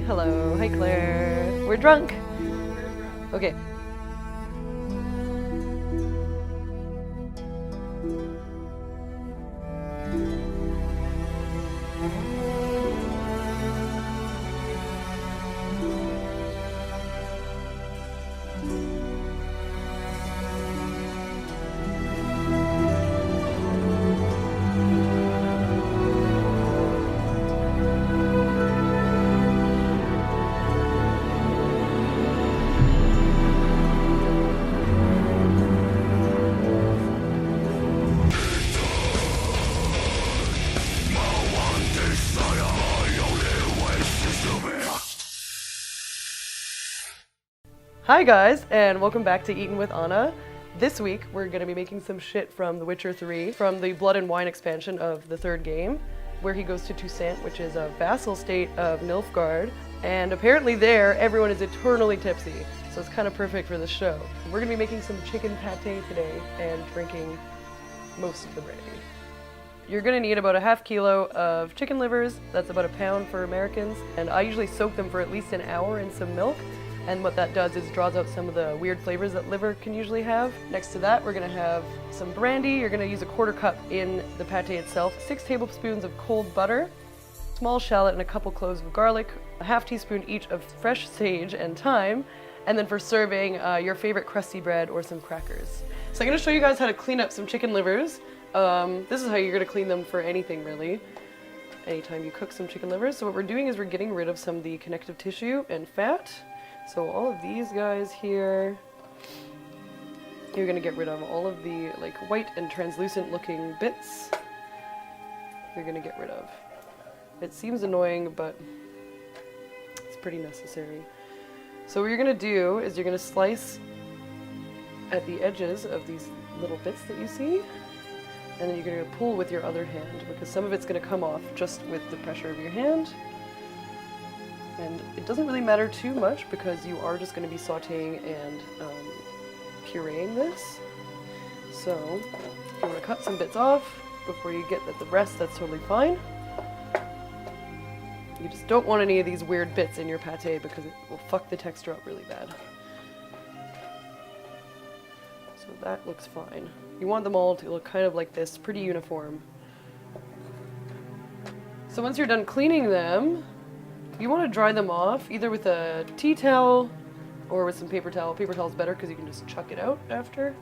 Hello. Hi, Claire. We're drunk. Okay. Hi guys, and welcome back to Eatin' with Anna. This week, we're gonna be making some shit from The Witcher 3, from the Blood and Wine expansion of the third game, where he goes to Toussaint, which is a vassal state of Nilfgaard, and apparently there, everyone is eternally tipsy, so it's kind of perfect for this show. We're gonna be making some chicken pate today, and drinking most of the brandy. You're gonna need about a half kilo of chicken livers, that's about a pound for Americans, and I usually soak them for at least an hour in some milk. And what that does is draws out some of the weird flavors that liver can usually have. Next to that, we're gonna have some brandy. You're gonna use a quarter cup in the pate itself, 6 tablespoons of cold butter, small shallot and a couple cloves of garlic, a half teaspoon each of fresh sage and thyme, and then for serving, your favorite crusty bread or some crackers. So I'm gonna show you guys how to clean up some chicken livers. This is how you're gonna clean them for anything really. Anytime you cook some chicken livers. So what we're doing is we're getting rid of some of the connective tissue and fat. So all of these guys here, you're gonna get rid of all of the like white and translucent looking bits. You're gonna get rid of. It seems annoying, but it's pretty necessary. So what you're gonna do is you're gonna slice at the edges of these little bits that you see, and then you're gonna pull with your other hand because some of it's gonna come off just with the pressure of your hand. And it doesn't really matter too much because you are just going to be sauteing and pureeing this. So if you want to cut some bits off before you get at the rest, that's totally fine. You just don't want any of these weird bits in your pate because it will fuck the texture up really bad. So that looks fine. You want them all to look kind of like this, pretty uniform. So once you're done cleaning them, you want to dry them off either with a tea towel or with some paper towel. Paper towel is better because you can just chuck it out after,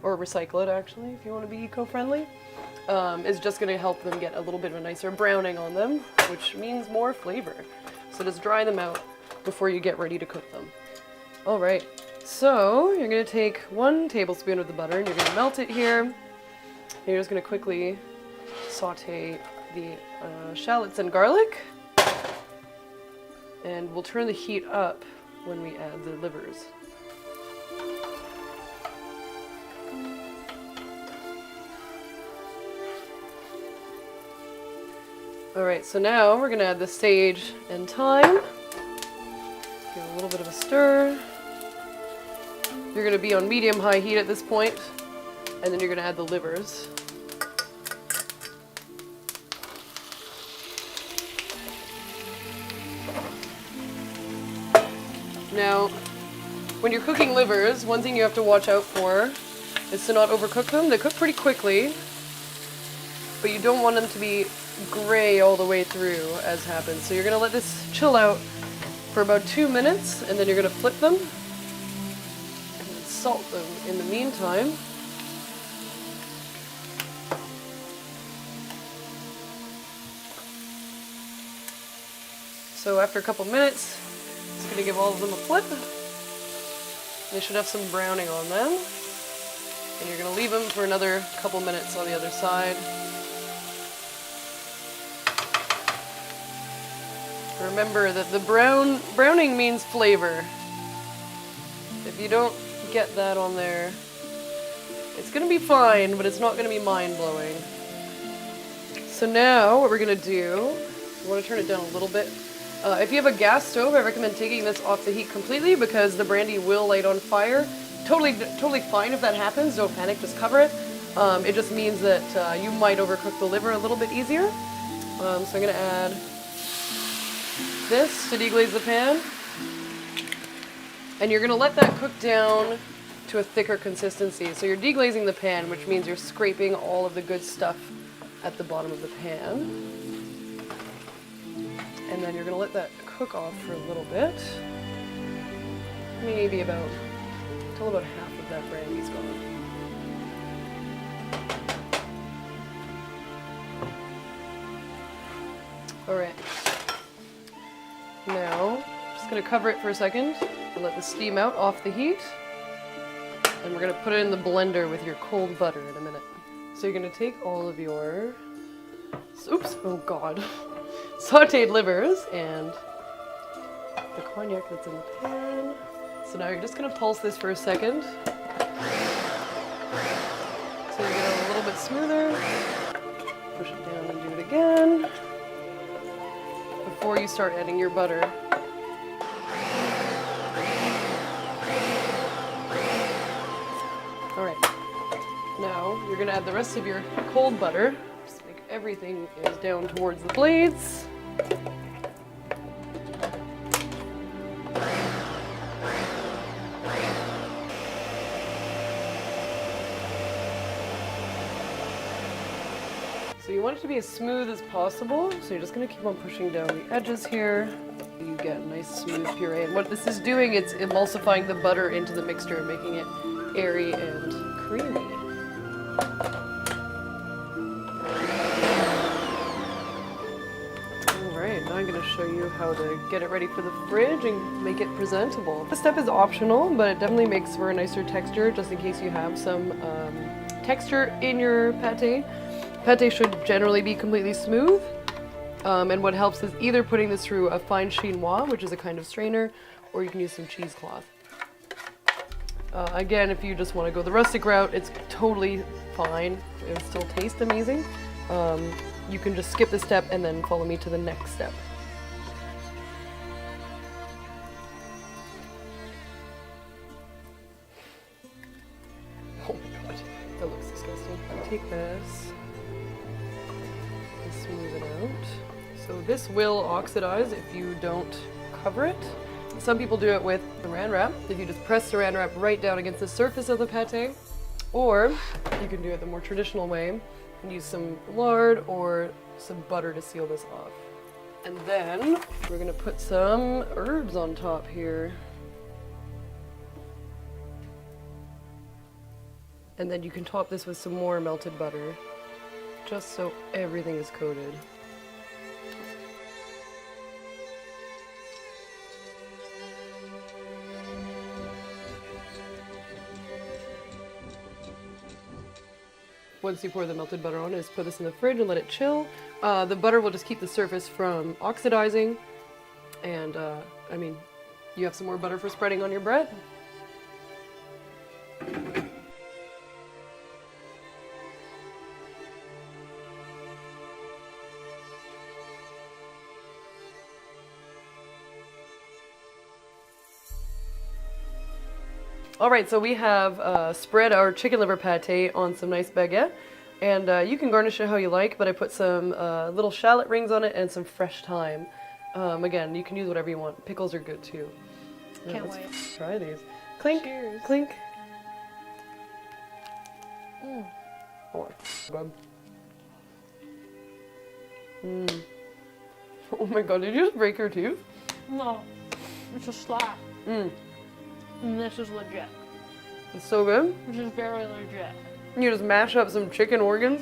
or recycle it actually if you want to be eco-friendly. It's just going to help them get a little bit of a nicer browning on them, which means more flavor. So just dry them out before you get ready to cook them. Alright, so you're going to take 1 tablespoon of the butter and you're going to melt it here. And you're just going to quickly saute the shallots and garlic. And we'll turn the heat up when we add the livers. Alright, so now we're going to add the sage and thyme. Give it a little bit of a stir. You're going to be on medium-high heat at this point, and then you're going to add the livers. Now, when you're cooking livers, one thing you have to watch out for is to not overcook them. They cook pretty quickly, but you don't want them to be gray all the way through, as happens. So you're going to let this chill out for about 2 minutes, and then you're going to flip them and salt them in the meantime. So after a couple minutes, just going to give all of them a flip. They should have some browning on them. And you're going to leave them for another couple minutes on the other side. Remember that the browning means flavor. If you don't get that on there, it's going to be fine, but it's not going to be mind-blowing. So now what we're going to do, you want to turn it down a little bit. If you have a gas stove, I recommend taking this off the heat completely because the brandy will light on fire. Totally fine if that happens. Don't panic, just cover it. It just means that you might overcook the liver a little bit easier. So I'm going to add this to deglaze the pan. And you're gonna let that cook down to a thicker consistency. So you're deglazing the pan, which means you're scraping all of the good stuff at the bottom of the pan. And then you're gonna let that cook off for a little bit. Maybe until about half of that brandy's gone. All right. Now, just gonna cover it for a second and let the steam out off the heat. And we're gonna put it in the blender with your cold butter in a minute. So you're gonna take all of your, oops, oh God, sauteed livers and the cognac that's in the pan. So now you're just gonna pulse this for a second. So you get it a little bit smoother. Push it down and do it again. Before you start adding your butter. All right, now you're gonna add the rest of your cold butter. Just make everything is down towards the blades. So you want it to be as smooth as possible, so you're just gonna keep on pushing down the edges here. You get a nice smooth puree, and what this is doing, it's emulsifying the butter into the mixture, making it airy and creamy. Alright, now I'm gonna show you how to get it ready for the fridge and make it presentable. This step is optional, but it definitely makes for a nicer texture, just in case you have some texture in your pate. Pate should generally be completely smooth, and what helps is either putting this through a fine chinois, which is a kind of strainer, or you can use some cheesecloth. Again, if you just want to go the rustic route, it's totally fine. It'll still taste amazing. You can just skip this step and then follow me to the next step. Oh my god, that looks disgusting. Take this. Smooth it out. So this will oxidize if you don't cover it. Some people do it with saran wrap. If you just press saran wrap right down against the surface of the pate, or you can do it the more traditional way and use some lard or some butter to seal this off. And then we're gonna put some herbs on top here. And then you can top this with some more melted butter, just so everything is coated. Once you pour the melted butter on, is put this in the fridge and let it chill. The butter will just keep the surface from oxidizing. And I mean, you have some more butter for spreading on your bread. All right, so we have spread our chicken liver pate on some nice baguette, and you can garnish it how you like, but I put some little shallot rings on it and some fresh thyme. Again, you can use whatever you want. Pickles are good too. Can't wait. Try these. Clink, Cheers. clink. Oh, good. Oh my god, did you just break your tooth? No, it's a slap. And this is legit. It's so good. This is very legit. You just mash up some chicken organs,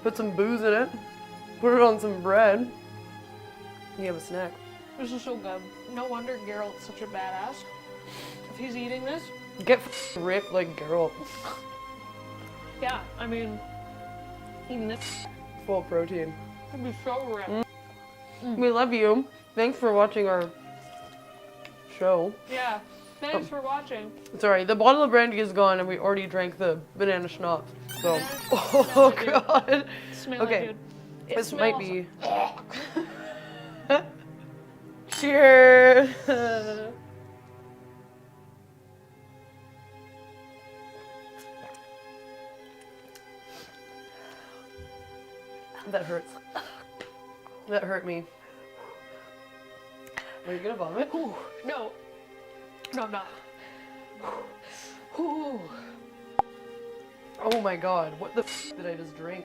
put some booze in it, put it on some bread, and you have a snack. This is so good. No wonder Geralt's such a badass. If he's eating this, Get ripped like Geralt. yeah, I mean, eating this Full protein. would be so ripped. We love you. Thanks for watching our show. Yeah, thanks for watching. Sorry, the bottle of brandy is gone and we already drank the banana schnapps. So, Yeah, oh smell it, dude. god. Smell Okay, it, dude. It this might smells- be. Cheers. That hurts. That hurt me. Are you gonna vomit? Ooh, no. No, I'm not. Ooh. Oh my god, what the f did I just drink?